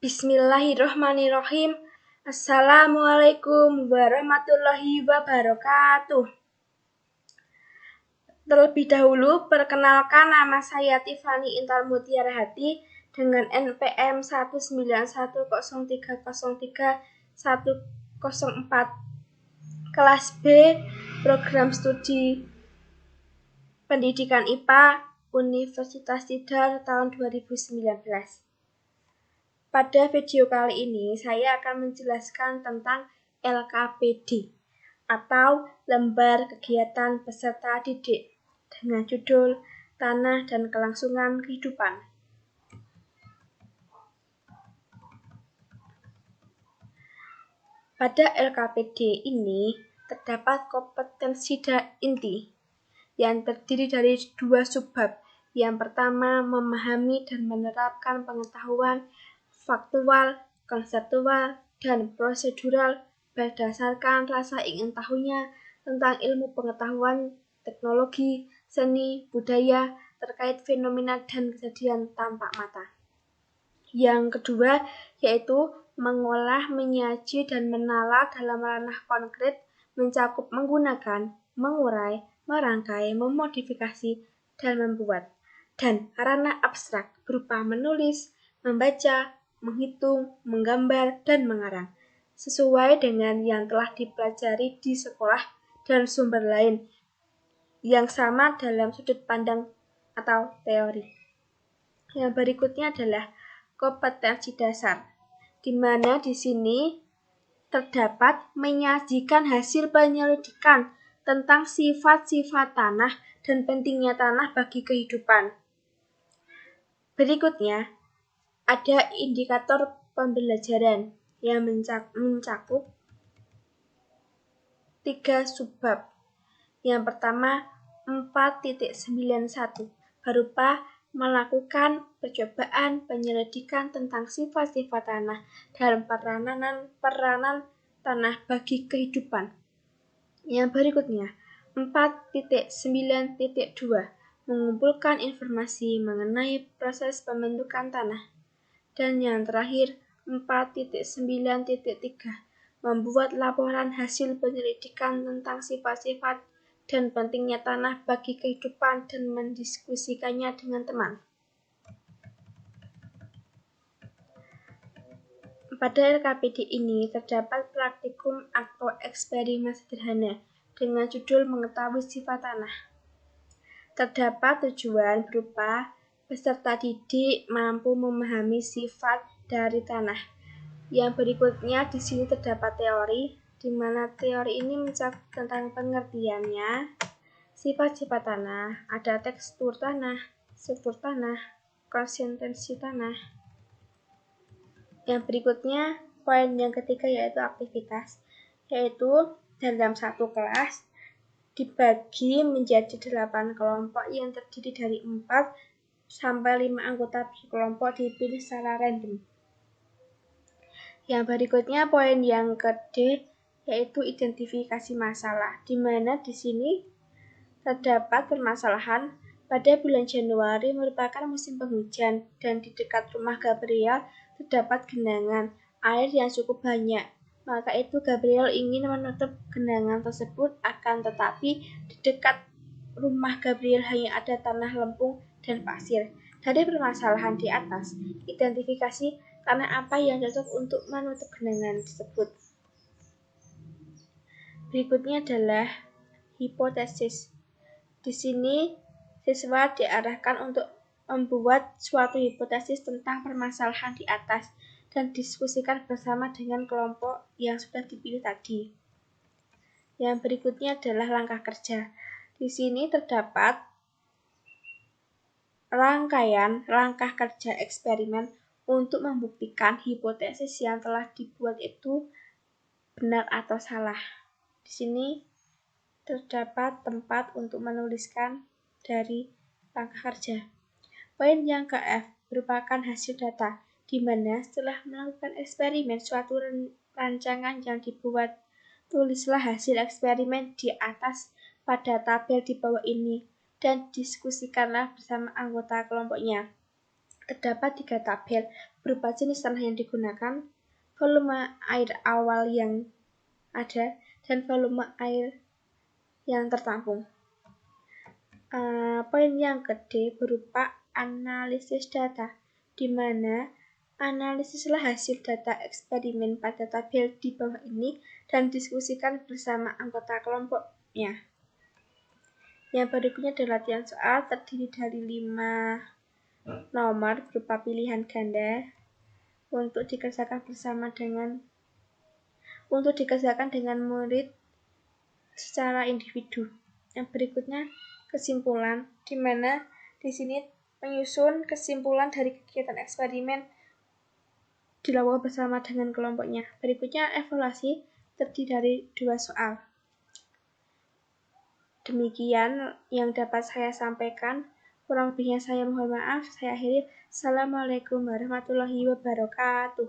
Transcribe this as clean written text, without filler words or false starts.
Bismillahirrahmanirrahim. Assalamualaikum warahmatullahi wabarakatuh. Terlebih dahulu, perkenalkan nama saya Tiffany Intan Mutiara Hati dengan NPM 19130303104 kelas B program studi Pendidikan IPA Universitas Tidar tahun 2019. Pada video kali ini, saya akan menjelaskan tentang LKPD atau Lembar Kegiatan Peserta Didik dengan judul Tanah dan Kelangsungan Kehidupan. Pada LKPD ini terdapat kompetensi inti yang terdiri dari 2 subbab. Yang pertama, memahami dan menerapkan pengetahuan faktual, konseptual, dan prosedural berdasarkan rasa ingin tahunya tentang ilmu pengetahuan, teknologi, seni, budaya, terkait fenomena dan kejadian tampak mata. Yang kedua, yaitu mengolah, menyaji, dan menalar dalam ranah konkret, mencakup menggunakan, mengurai, merangkai, memodifikasi, dan membuat. Dan ranah abstrak berupa menulis, membaca, menghitung, menggambar, dan mengarang, sesuai dengan yang telah dipelajari di sekolah dan sumber lain yang sama dalam sudut pandang atau teori. Yang berikutnya adalah kompetensi dasar, di mana di sini terdapat menyajikan hasil penyelidikan tentang sifat-sifat tanah dan pentingnya tanah bagi kehidupan. Berikutnya, ada indikator pembelajaran yang mencakup 3 subbab. Yang pertama, 4.91 berupa melakukan percobaan penyelidikan tentang sifat-sifat tanah dan peranan tanah bagi kehidupan. Yang berikutnya, 4.9.2 mengumpulkan informasi mengenai proses pembentukan tanah. Dan yang terakhir, 4.9.3 membuat laporan hasil penyelidikan tentang sifat-sifat dan pentingnya tanah bagi kehidupan dan mendiskusikannya dengan teman. Pada LKPD ini terdapat praktikum atau eksperimen sederhana dengan judul mengetahui sifat tanah. Terdapat tujuan berupa peserta didik mampu memahami sifat dari tanah. Yang berikutnya di sini terdapat teori, di mana teori ini mencakup tentang pengertiannya, sifat-sifat tanah, ada tekstur tanah, struktur tanah, konsistensi tanah. Yang berikutnya, poin yang ketiga yaitu aktivitas, yaitu dalam satu kelas dibagi menjadi 8 kelompok yang terdiri dari 4 sampai 5 anggota per kelompok dipilih secara random. Yang berikutnya poin yang ke-D yaitu identifikasi masalah, di mana di sini terdapat permasalahan pada bulan Januari merupakan musim penghujan dan di dekat rumah Gabriel terdapat genangan air yang cukup banyak. Maka itu Gabriel ingin menutup genangan tersebut, akan tetapi di dekat rumah Gabriel hanya ada tanah lempung dan pasir. Dari permasalahan di atas, identifikasi tanah apa yang cocok untuk menutup genangan tersebut. Berikutnya adalah hipotesis. Di sini siswa diarahkan untuk membuat suatu hipotesis tentang permasalahan di atas dan diskusikan bersama dengan kelompok yang sudah dipilih tadi. Yang berikutnya adalah langkah kerja. Di sini terdapat rangkaian langkah kerja eksperimen untuk membuktikan hipotesis yang telah dibuat itu benar atau salah. Di sini terdapat tempat untuk menuliskan dari langkah kerja. Poin yang ke-F merupakan hasil data, di mana setelah melakukan eksperimen suatu rancangan yang dibuat, tulislah hasil eksperimen di atas pada tabel di bawah ini dan diskusikanlah bersama anggota kelompoknya. Terdapat 3 tabel. berupa jenis tanah yang digunakan, volume air awal yang ada, dan volume air yang tertampung. Poin yang kedua berupa analisis data, di mana analisislah hasil data eksperimen pada tabel di bawah ini dan diskusikan bersama anggota kelompoknya. Yang berikutnya adalah latihan soal, terdiri dari 5 nomor berupa pilihan ganda untuk dikerjakan dengan murid secara individu. Yang berikutnya kesimpulan, di mana di sini menyusun kesimpulan dari kegiatan eksperimen dilakukan bersama dengan kelompoknya. Berikutnya evaluasi, terdiri dari 2 soal. Demikian yang dapat saya sampaikan. Kurang lebihnya saya mohon maaf. Saya akhiri. Assalamualaikum warahmatullahi wabarakatuh.